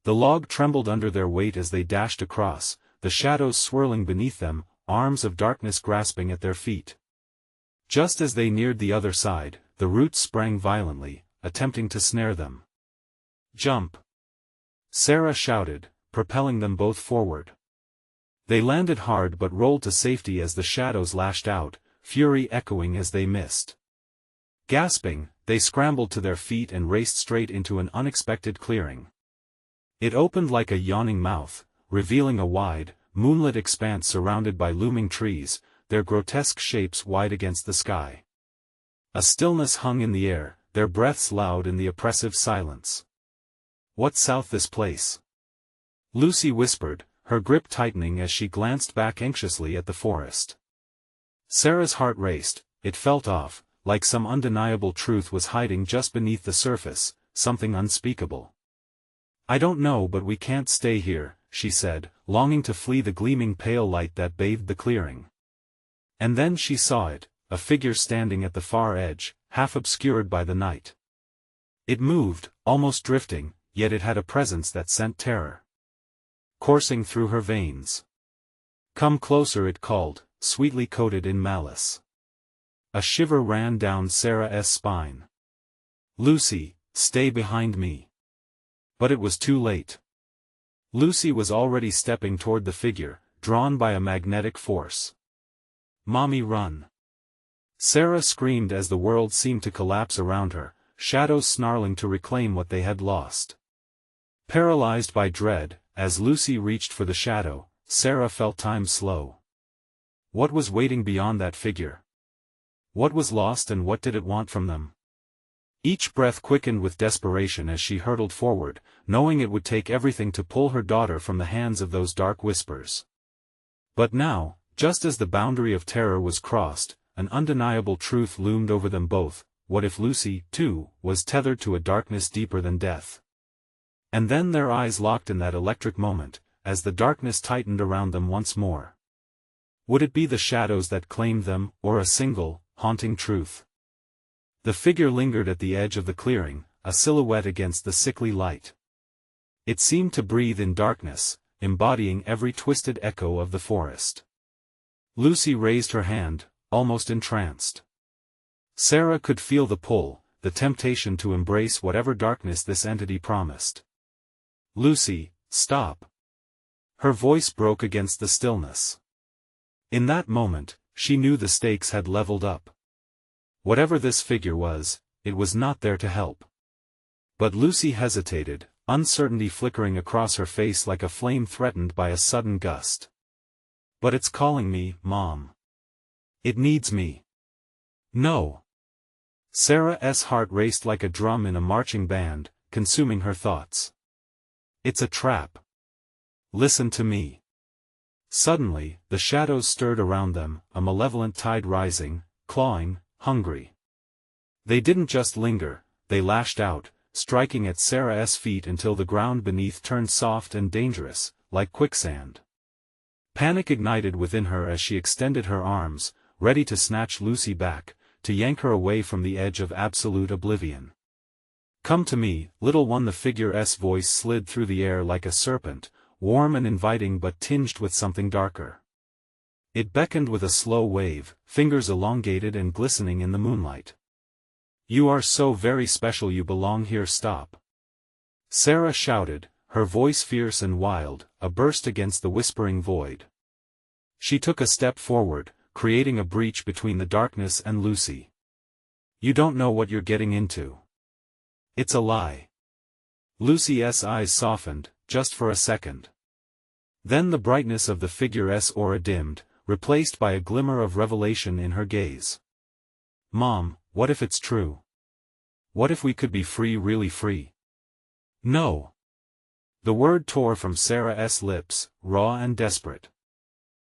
The log trembled under their weight as they dashed across, the shadows swirling beneath them, arms of darkness grasping at their feet. Just as they neared the other side, the roots sprang violently, attempting to snare them. Jump! Sarah shouted, propelling them both forward. They landed hard but rolled to safety as the shadows lashed out, fury echoing as they missed. Gasping, they scrambled to their feet and raced straight into an unexpected clearing. It opened like a yawning mouth, revealing a wide, moonlit expanse surrounded by looming trees, their grotesque shapes wide against the sky. A stillness hung in the air, their breaths loud in the oppressive silence. "What's south this place?" Lucy whispered, her grip tightening as she glanced back anxiously at the forest. Sarah's heart raced, it felt off, like some undeniable truth was hiding just beneath the surface, something unspeakable. "I don't know, but we can't stay here," she said, longing to flee the gleaming pale light that bathed the clearing. And then she saw it, a figure standing at the far edge, half obscured by the night. It moved, almost drifting, yet it had a presence that sent terror coursing through her veins. "Come closer," it called, sweetly coated in malice. A shiver ran down Sarah's spine. "Lucy, stay behind me." But it was too late. Lucy was already stepping toward the figure, drawn by a magnetic force. "Mommy, run!" Sarah screamed as the world seemed to collapse around her, shadows snarling to reclaim what they had lost. Paralyzed by dread, as Lucy reached for the shadow, Sarah felt time slow. What was waiting beyond that figure? What was lost and what did it want from them? Each breath quickened with desperation as she hurtled forward, knowing it would take everything to pull her daughter from the hands of those dark whispers. But now, just as the boundary of terror was crossed, an undeniable truth loomed over them both: what if Lucy, too, was tethered to a darkness deeper than death? And then their eyes locked in that electric moment, as the darkness tightened around them once more. Would it be the shadows that claimed them, or a single, haunting truth? The figure lingered at the edge of the clearing, a silhouette against the sickly light. It seemed to breathe in darkness, embodying every twisted echo of the forest. Lucy raised her hand, almost entranced. Sarah could feel the pull, the temptation to embrace whatever darkness this entity promised. "Lucy, stop!" Her voice broke against the stillness. In that moment, she knew the stakes had leveled up. Whatever this figure was, it was not there to help. But Lucy hesitated, uncertainty flickering across her face like a flame threatened by a sudden gust. "But it's calling me, Mom. It needs me." "No." Sarah's heart raced like a drum in a marching band, consuming her thoughts. "It's a trap. Listen to me." Suddenly, the shadows stirred around them, a malevolent tide rising, clawing, hungry. They didn't just linger, they lashed out, striking at Sarah's feet until the ground beneath turned soft and dangerous, like quicksand. Panic ignited within her as she extended her arms, ready to snatch Lucy back, to yank her away from the edge of absolute oblivion. "Come to me, little one." The figure's voice slid through the air like a serpent, warm and inviting but tinged with something darker. It beckoned with a slow wave, fingers elongated and glistening in the moonlight. "You are so very special, you belong here. Stop." Sarah shouted, her voice fierce and wild, a burst against the whispering void. She took a step forward, creating a breach between the darkness and Lucy. "You don't know what you're getting into. It's a lie." Lucy's eyes softened, just for a second. Then the brightness of the figure's aura dimmed, replaced by a glimmer of revelation in her gaze. "Mom, what if it's true? What if we could be free, really free?" "No." The word tore from Sarah's lips, raw and desperate.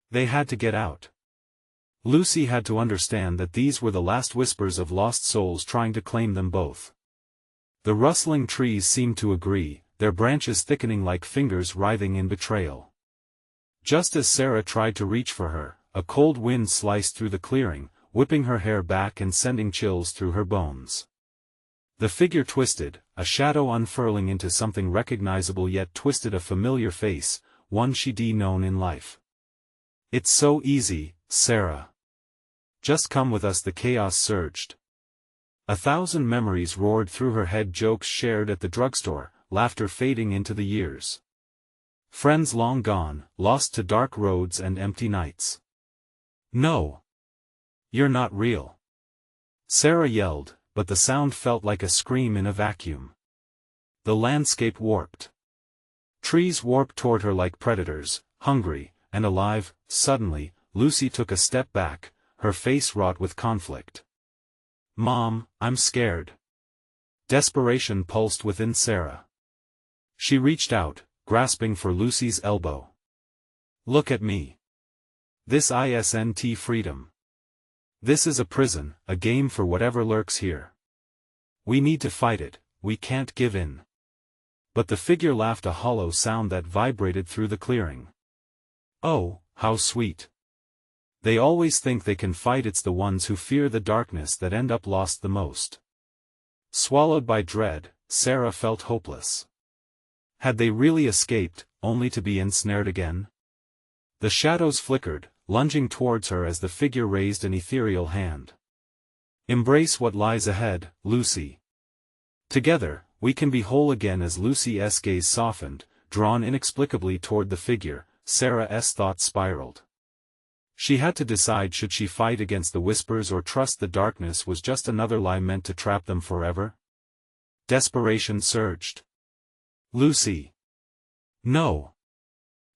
They had to get out. Lucy had to understand that these were the last whispers of lost souls trying to claim them both. The rustling trees seemed to agree, their branches thickening like fingers writhing in betrayal. Just as Sarah tried to reach for her, a cold wind sliced through the clearing, whipping her hair back and sending chills through her bones. The figure twisted, a shadow unfurling into something recognizable, yet twisted a familiar face, one she'd known in life. "It's so easy, Sarah. Just come with us." The chaos surged. 1,000 memories roared through her head, jokes shared at the drugstore, laughter fading into the years. Friends long gone, lost to dark roads and empty nights. No. You're not real. Sarah yelled, but the sound felt like a scream in a vacuum. The landscape warped. Trees warped toward her like predators, hungry and alive. Suddenly, Lucy took a step back, her face wrought with conflict. "Mom, I'm scared." Desperation pulsed within Sarah. She reached out, grasping for Lucy's elbow. "Look at me. This isn't freedom. This is a prison, a game for whatever lurks here. We need to fight it, we can't give in." But the figure laughed, a hollow sound that vibrated through the clearing. "Oh, how sweet. They always think they can fight. It's the ones who fear the darkness that end up lost the most." Swallowed by dread, Sarah felt hopeless. Had they really escaped, only to be ensnared again? The shadows flickered, lunging towards her as the figure raised an ethereal hand. "Embrace what lies ahead, Lucy. Together, we can be whole again." As Lucy's gaze softened, drawn inexplicably toward the figure, Sarah's thoughts spiraled. She had to decide, should she fight against the whispers or trust the darkness was just another lie meant to trap them forever? Desperation surged. "Lucy! No!"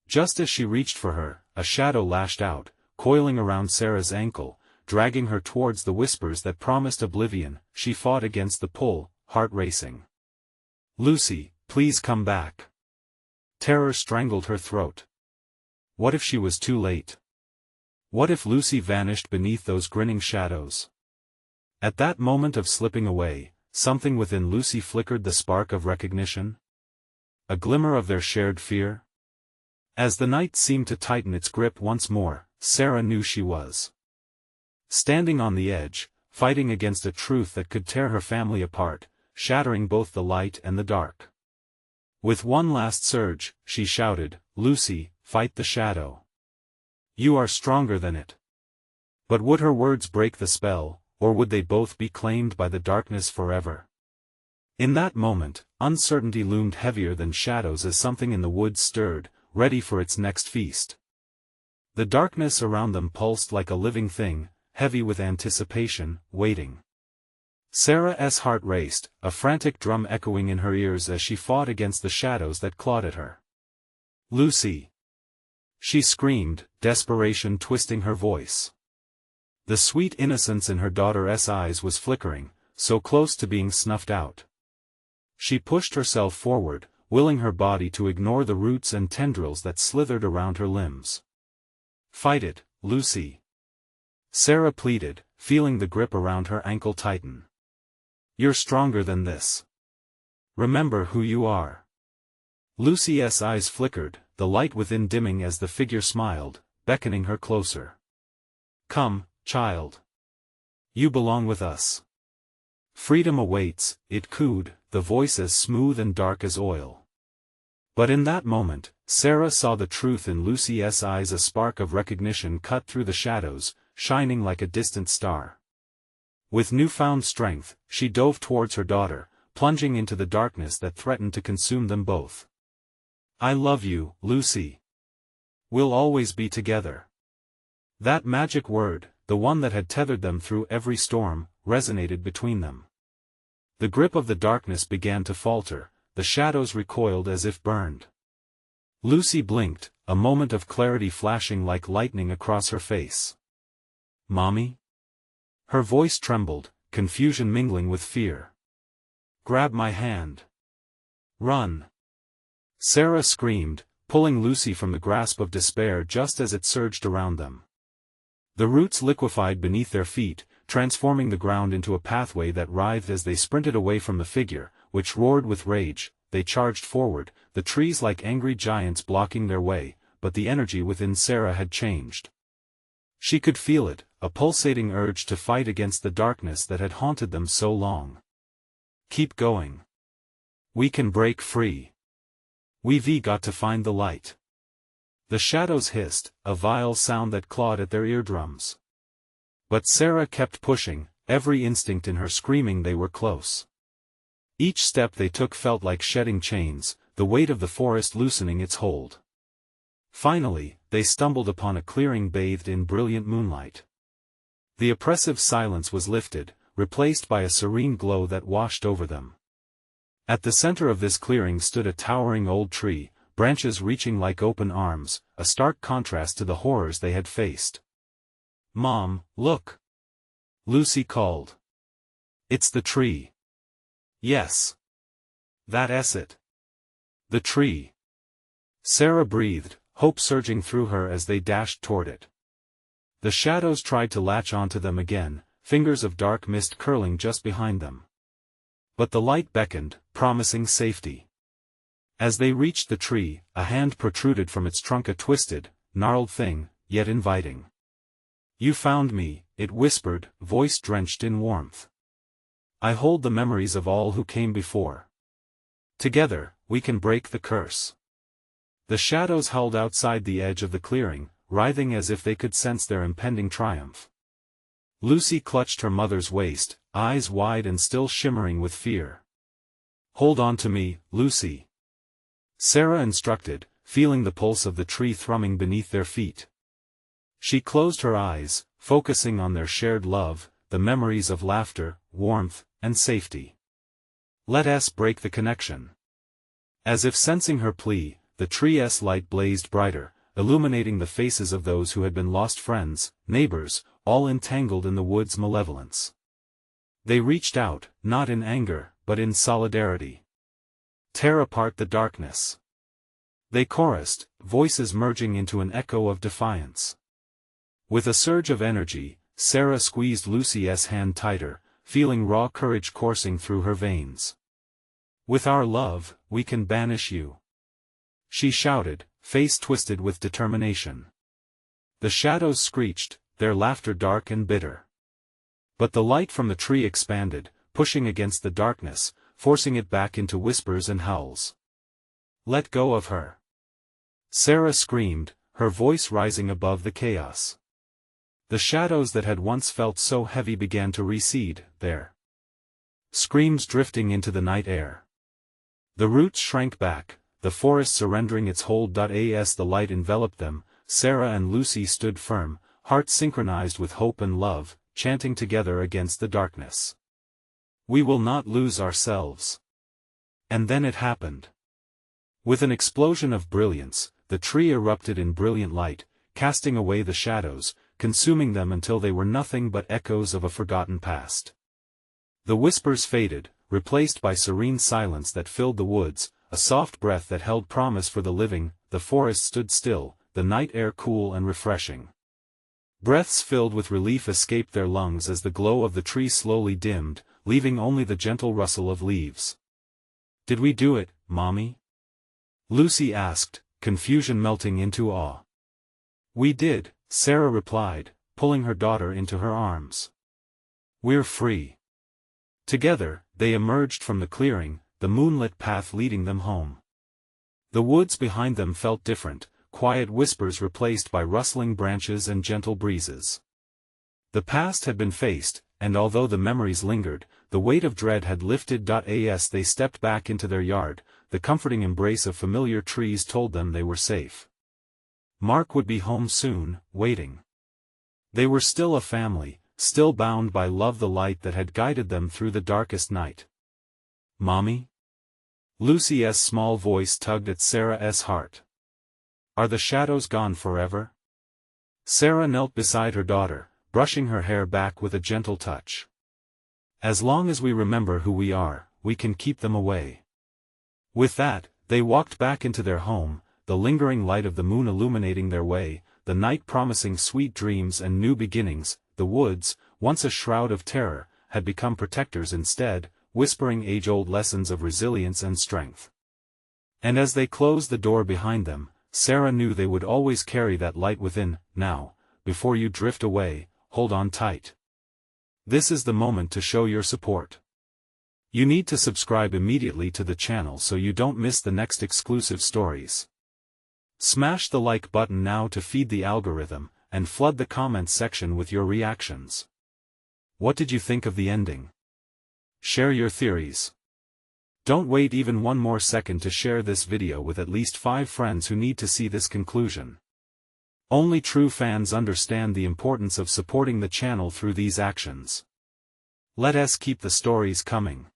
Just as she reached for her, a shadow lashed out, coiling around Sarah's ankle, dragging her towards the whispers that promised oblivion. She fought against the pull, heart racing. "Lucy, please come back." Terror strangled her throat. What if she was too late? What if Lucy vanished beneath those grinning shadows? At that moment of slipping away, something within Lucy flickered, the spark of recognition. A glimmer of their shared fear. As the night seemed to tighten its grip once more, Sarah knew she was standing on the edge, fighting against a truth that could tear her family apart, shattering both the light and the dark. With one last surge, she shouted, "Lucy, fight the shadow. You are stronger than it." But would her words break the spell, or would they both be claimed by the darkness forever? In that moment, uncertainty loomed heavier than shadows as something in the woods stirred, ready for its next feast. The darkness around them pulsed like a living thing, heavy with anticipation, waiting. Sarah's heart raced, a frantic drum echoing in her ears as she fought against the shadows that clawed at her. "Lucy!" she screamed, desperation twisting her voice. The sweet innocence in her daughter's eyes was flickering, so close to being snuffed out. She pushed herself forward, willing her body to ignore the roots and tendrils that slithered around her limbs. "Fight it, Lucy!" Sarah pleaded, feeling the grip around her ankle tighten. "You're stronger than this. Remember who you are." Lucy's eyes flickered, the light within dimming as the figure smiled, beckoning her closer. "Come, child. You belong with us. Freedom awaits," it cooed, the voice as smooth and dark as oil. But in that moment, Sarah saw the truth in Lucy's eyes, a spark of recognition cut through the shadows, shining like a distant star. With newfound strength, she dove towards her daughter, plunging into the darkness that threatened to consume them both. "I love you, Lucy. We'll always be together." That magic word, the one that had tethered them through every storm, resonated between them. The grip of the darkness began to falter, the shadows recoiled as if burned. Lucy blinked, a moment of clarity flashing like lightning across her face. "Mommy?" Her voice trembled, confusion mingling with fear. "Grab my hand. Run!" Sarah screamed, pulling Lucy from the grasp of despair just as it surged around them. The roots liquefied beneath their feet, transforming the ground into a pathway that writhed as they sprinted away from the figure, which roared with rage. They charged forward, the trees like angry giants blocking their way, but the energy within Sarah had changed. She could feel it, a pulsating urge to fight against the darkness that had haunted them so long. "Keep going. We can break free. We've got to find the light." The shadows hissed, a vile sound that clawed at their eardrums. But Sarah kept pushing, every instinct in her screaming they were close. Each step they took felt like shedding chains, the weight of the forest loosening its hold. Finally, they stumbled upon a clearing bathed in brilliant moonlight. The oppressive silence was lifted, replaced by a serene glow that washed over them. At the center of this clearing stood a towering old tree, branches reaching like open arms, a stark contrast to the horrors they had faced. "Mom, look!" Lucy called. "It's the tree." "Yes. That's it. The tree." Sarah breathed, hope surging through her as they dashed toward it. The shadows tried to latch onto them again, fingers of dark mist curling just behind them. But the light beckoned, promising safety. As they reached the tree, a hand protruded from its trunk, a twisted, gnarled thing, yet inviting. "You found me," it whispered, voice drenched in warmth. "I hold the memories of all who came before. Together, we can break the curse." The shadows held outside the edge of the clearing, writhing as if they could sense their impending triumph. Lucy clutched her mother's waist, eyes wide and still shimmering with fear. "Hold on to me, Lucy," Sarah instructed, feeling the pulse of the tree thrumming beneath their feet. She closed her eyes, focusing on their shared love, the memories of laughter, warmth, and safety. "Let us break the connection." As if sensing her plea, the tree's light blazed brighter, illuminating the faces of those who had been lost friends, neighbors, all entangled in the wood's malevolence. They reached out, not in anger, but in solidarity. "Tear apart the darkness." They chorused, voices merging into an echo of defiance. With a surge of energy, Sarah squeezed Lucy's hand tighter, feeling raw courage coursing through her veins. "With our love, we can banish you," she shouted, face twisted with determination. The shadows screeched, their laughter dark and bitter. But the light from the tree expanded, pushing against the darkness, forcing it back into whispers and howls. "Let go of her!" Sarah screamed, her voice rising above the chaos. The shadows that had once felt so heavy began to recede, their screams drifting into the night air. The roots shrank back, the forest surrendering its hold. As the light enveloped them, Sarah and Lucy stood firm, hearts synchronized with hope and love, chanting together against the darkness. "We will not lose ourselves." And then it happened. With an explosion of brilliance, the tree erupted in brilliant light, casting away the shadows, consuming them until they were nothing but echoes of a forgotten past. The whispers faded, replaced by serene silence that filled the woods, a soft breath that held promise for the living. The forest stood still, the night air cool and refreshing. Breaths filled with relief escaped their lungs as the glow of the tree slowly dimmed, leaving only the gentle rustle of leaves. "Did we do it, Mommy?" Lucy asked, confusion melting into awe. "We did," Sarah replied, pulling her daughter into her arms. "We're free." Together, they emerged from the clearing, the moonlit path leading them home. The woods behind them felt different, quiet whispers replaced by rustling branches and gentle breezes. The past had been faced, and although the memories lingered, the weight of dread had lifted. As they stepped back into their yard, the comforting embrace of familiar trees told them they were safe. Mark would be home soon, waiting. They were still a family, still bound by love, the light that had guided them through the darkest night. "Mommy?" Lucy's small voice tugged at Sarah's heart. "Are the shadows gone forever?" Sarah knelt beside her daughter, brushing her hair back with a gentle touch. "As long as we remember who we are, we can keep them away." With that, they walked back into their home, the lingering light of the moon illuminating their way, the night promising sweet dreams and new beginnings. The woods, once a shroud of terror, had become protectors instead, whispering age-old lessons of resilience and strength. And as they closed the door behind them, Sarah knew they would always carry that light within. "Now, before you drift away, hold on tight. This is the moment to show your support. You need to subscribe immediately to the channel so you don't miss the next exclusive stories. Smash the like button now to feed the algorithm, and flood the comments section with your reactions. What did you think of the ending? Share your theories. Don't wait even one more second to share this video with at least 5 friends who need to see this conclusion. Only true fans understand the importance of supporting the channel through these actions. Let us keep the stories coming.